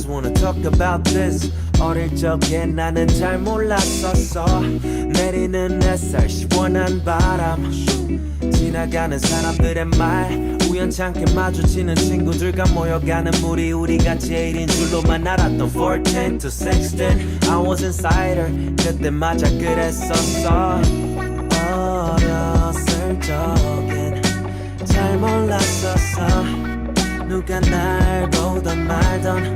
just wanna talk about this. 어릴 적에 나는 잘 몰랐었어. 내리는 햇살 시원한 바람 지나가는 사람들의 말 우연찮게 마주치는 친구들과 모여가는 무리 우리가 제일인 줄로만 알았던 14 to 16 I was insider 그때 맞아 그랬었어. 어렸을 적엔 잘 몰랐었어. 누가 날 보던 말던